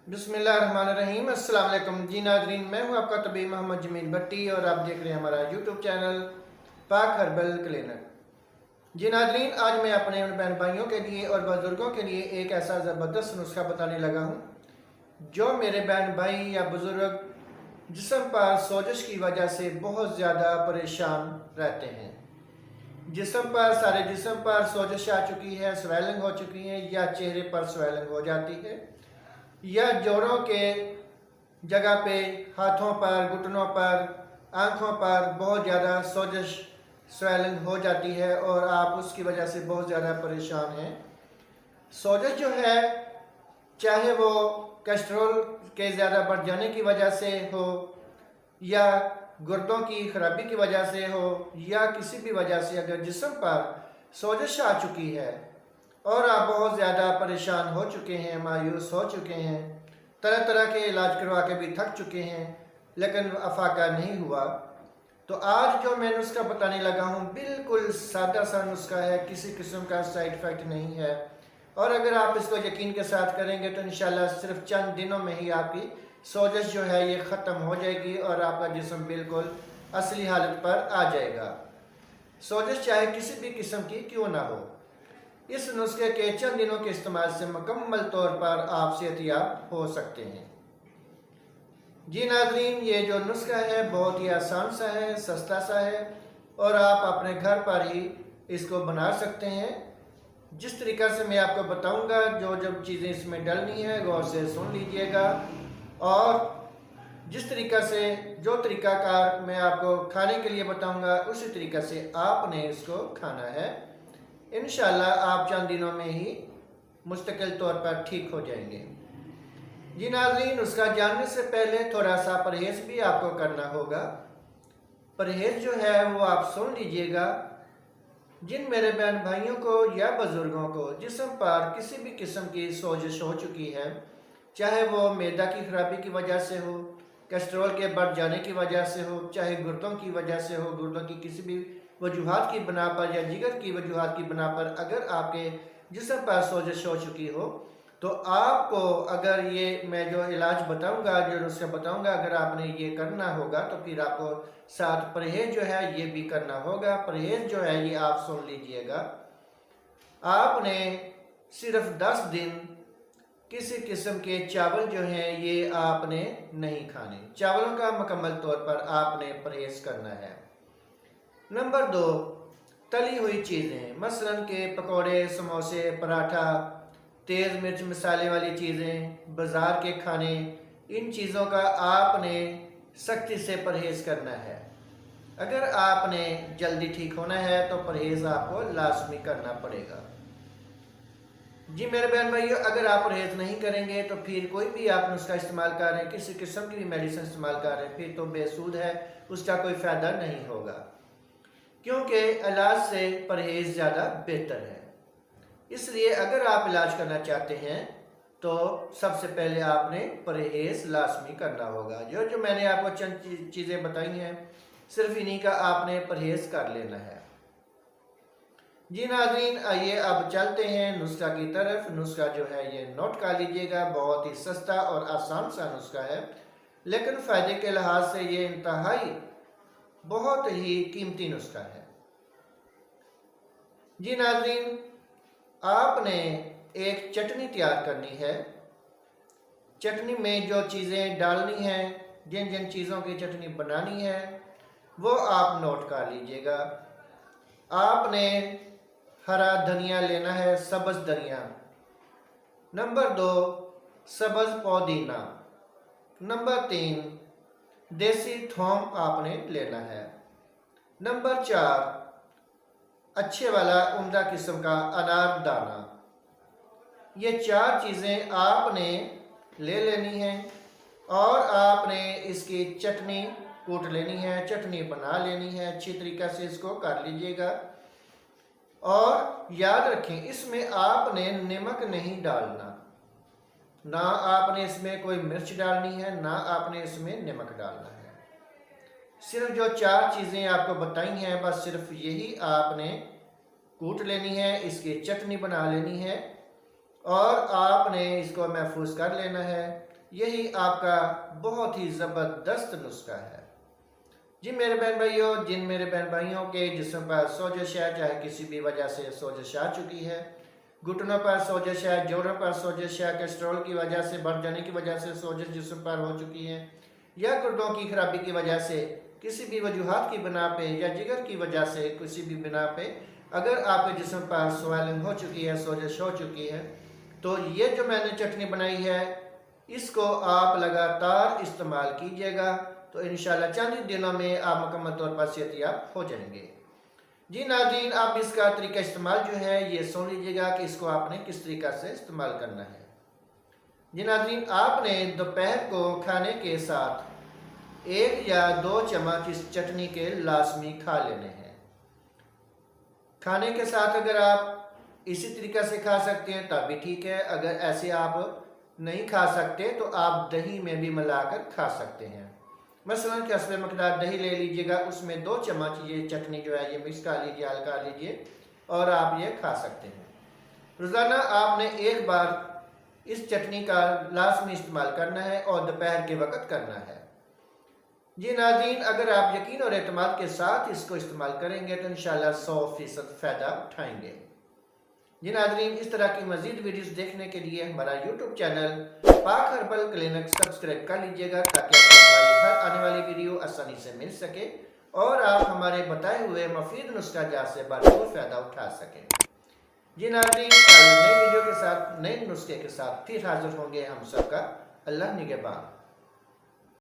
बिस्मिल्लाहिर्रहमानिर्रहीम। अस्सलाम वालेकुम जी नाज़रीन, मैं हूं आपका तबीब मोहम्मद जमील भट्टी और आप देख रहे हैं हमारा यूट्यूब चैनल पाक हर्बल क्लिनिक। जी नाज़रीन, आज मैं अपने उन बहन भाइयों के लिए और बुज़ुर्गों के लिए एक ऐसा ज़बरदस्त नुस्खा बताने लगा हूं जो मेरे बहन भाई या बुज़ुर्ग जिस्म पर सोजिश की वजह से बहुत ज़्यादा परेशान रहते हैं। जिस्म पर सारे जिस्म पर सोजिश आ चुकी है, स्वेलिंग हो चुकी है या चेहरे पर स्वेलिंग हो जाती है या जोड़ों के जगह पे, हाथों पर, घुटनों पर, आँखों पर बहुत ज़्यादा सोजिश स्वेलिंग हो जाती है और आप उसकी वजह से बहुत ज़्यादा परेशान हैं। सोजिश जो है, चाहे वो कोलेस्ट्रॉल के ज़्यादा बढ़ जाने की वजह से हो या गुर्दों की खराबी की वजह से हो या किसी भी वजह से, अगर जिस्म पर सोजिश आ चुकी है और आप बहुत ज़्यादा परेशान हो चुके हैं, मायूस हो चुके हैं, तरह तरह के इलाज करवा के भी थक चुके हैं लेकिन अफाका नहीं हुआ, तो आज जो मैं नुस्खा बताने लगा हूँ बिल्कुल सादा सा नुस्खा है, किसी किस्म का साइड इफ़ेक्ट नहीं है और अगर आप इसको यकीन के साथ करेंगे तो इंशाल्लाह सिर्फ चंद दिनों में ही आपकी सोजिश जो है ये ख़त्म हो जाएगी और आपका जिस्म बिल्कुल असली हालत पर आ जाएगा। सोजिश चाहे किसी भी किस्म की क्यों ना हो, इस नुस्खे के चंद दिनों के इस्तेमाल से मुकम्मल तौर पर आप सेहतयाब हो सकते हैं। जी नाज़रीन, ये जो नुस्खा है बहुत ही आसान सा है, सस्ता सा है और आप अपने घर पर ही इसको बना सकते हैं। जिस तरीक़ा से मैं आपको बताऊंगा, जो जो चीज़ें इसमें डलनी है गौर से सुन लीजिएगा और जिस तरीक़ा से, जो तरीक़ाकार मैं आपको खाने के लिए बताऊंगा उसी तरीक़ा से आपने इसको खाना है। इंशाल्लाह आप चंद दिनों में ही मुस्तकिल तौर पर ठीक हो जाएंगे। जी नाज़रीन, उसका जानने से पहले थोड़ा सा परहेज़ भी आपको करना होगा। परहेज़ जो है वो आप सुन लीजिएगा। जिन मेरे बहन भाइयों को या बुज़ुर्गों को जिस्म पर किसी भी किस्म की सोजिश हो चुकी है, चाहे वो मैदा की खराबी की वजह से हो, कोलेस्ट्रॉल के बढ़ जाने की वजह से हो, चाहे गुर्दों की वजह से हो, गुर्दों की किसी भी वजूहात की बना पर या जिगर की वजूहात की बना पर अगर आपके जिस्म पर सोजिश हो चुकी हो, तो आपको अगर ये मैं जो इलाज बताऊंगा, जो नुस्खा बताऊंगा, अगर आपने ये करना होगा तो फिर आपको साथ परहेज़ जो है ये भी करना होगा। परहेज़ जो है ये आप सुन लीजिएगा। आपने सिर्फ 10 दिन किसी किस्म के चावल जो हैं ये आपने नहीं खाने, चावलों का मुकम्मल तौर पर आपने परहेज़ करना है। नंबर 2, तली हुई चीज़ें, मसलन के पकौड़े, समोसे, पराठा, तेज़ मिर्च मसाले वाली चीज़ें, बाज़ार के खाने, इन चीज़ों का आपने सख्ती से परहेज़ करना है। अगर आपने जल्दी ठीक होना है तो परहेज़ आपको लाजमी करना पड़ेगा। जी मेरे बहन भाइयों, अगर आप परहेज़ नहीं करेंगे तो फिर कोई भी आप नुस्खा इस्तेमाल कर रहे हैं, किसी किस्म की भी मेडिसिन इस्तेमाल कर रहे हैं, फिर तो बेसूद है, उसका कोई फ़ायदा नहीं होगा, क्योंकि इलाज से परहेज़ ज़्यादा बेहतर है। इसलिए अगर आप इलाज करना चाहते हैं तो सबसे पहले आपने परहेज़ लाजमी करना होगा। जो जो मैंने आपको चंद चीज़ें बताई हैं, सिर्फ इन्हीं का आपने परहेज़ कर लेना है। जी नाज़रीन, आइए अब चलते हैं नुस्खा की तरफ। नुस्खा जो है ये नोट कर लीजिएगा, बहुत ही सस्ता और आसान सा नुस्खा है, लेकिन फ़ायदे के लिहाज से ये इंतहाई बहुत ही कीमती नुस्खा है। जी नाज़रीन, आपने एक चटनी तैयार करनी है। चटनी में जो चीज़ें डालनी हैं, जिन जिन चीज़ों की चटनी बनानी है वो आप नोट कर लीजिएगा। आपने हरा धनिया लेना है, सब्ज़ धनिया। नंबर 2, सब्ज़ पुदीना। नंबर 3, देसी थोम आपने लेना है। नंबर 4, अच्छे वाला उम्दा किस्म का अनार दाना। ये 4 चीज़ें आपने ले लेनी हैं और आपने इसकी चटनी कूट लेनी है, चटनी बना लेनी है। अच्छी तरीक़े से इसको कर लीजिएगा और याद रखें, इसमें आपने नमक नहीं डालना, ना आपने इसमें कोई मिर्च डालनी है, ना आपने इसमें नमक डालना है। सिर्फ जो 4 चीज़ें आपको बताई हैं, बस सिर्फ यही आपने कूट लेनी है, इसकी चटनी बना लेनी है और आपने इसको महफूज कर लेना है। यही आपका बहुत ही ज़बरदस्त नुस्खा है। जी मेरे बहन भाइयों, जिन मेरे बहन भाइयों के जिस्म पर सोजश है, चाहे किसी भी वजह से सोजश आ चुकी है, घुटनों पर सोजश है, जोड़ों पर सोजश है, कोलेस्ट्रॉल की वजह से बढ़ जाने की वजह से सोजश जिस्म पर हो चुकी है, या गुर्दों की खराबी की वजह से किसी भी वजूहात की बिना पे या जिगर की वजह से किसी भी बिना पे अगर आपके जिस्म पर स्वेलिंग हो चुकी है, सोजश हो चुकी है, तो ये जो मैंने चटनी बनाई है इसको आप लगातार इस्तेमाल कीजिएगा, तो इंशाल्लाह चंद ही दिनों में आप मुकम्मल तौर पर सेहतयाब हो जाएंगे। जी नाज़रीन, आप इसका तरीका इस्तेमाल जो है ये सुन लीजिएगा कि इसको आपने किस तरीका से इस्तेमाल करना है। जी नाज़रीन, आपने दोपहर को खाने के साथ 1 या 2 चम्मच इस चटनी के लाजमी खा लेने हैं। खाने के साथ अगर आप इसी तरीका से खा सकते हैं तब भी ठीक है, अगर ऐसे आप नहीं खा सकते तो आप दही में भी मिलाकर खा सकते हैं। मसलन कसबे मकदार दही ले लीजिएगा, उसमें 2 चम्मच ये चटनी जो है ये मिक्स कर लीजिए, हल कर लीजिए और आप ये खा सकते हैं। रोज़ाना आपने एक बार इस चटनी का लाजमी इस्तेमाल करना है और दोपहर के वक्त करना है। जी नाज़रीन, अगर आप यकीन और एतमाद के साथ इसको इस्तेमाल करेंगे तो इंशाल्लाह 100% फ़ायदा उठाएंगे। जी नाज़रीन, इस तरह की मज़ीद वीडियोस देखने के लिए हमारा यूट्यूब चैनल पाक हर्बल क्लिनिक सब्सक्राइब कर लीजिएगा, ताकि आपको हमारी हर आने वाली वीडियो आसानी से मिल सके और आप हमारे बताए हुए मुफीद नुस्खा जात से भरपूर फ़ायदा उठा सकें। जी नाज़रीन, नए वीडियो के साथ, नए नुस्खे के साथ फिर हाजिर होंगे हम सबका। अल्लाह निगहबान।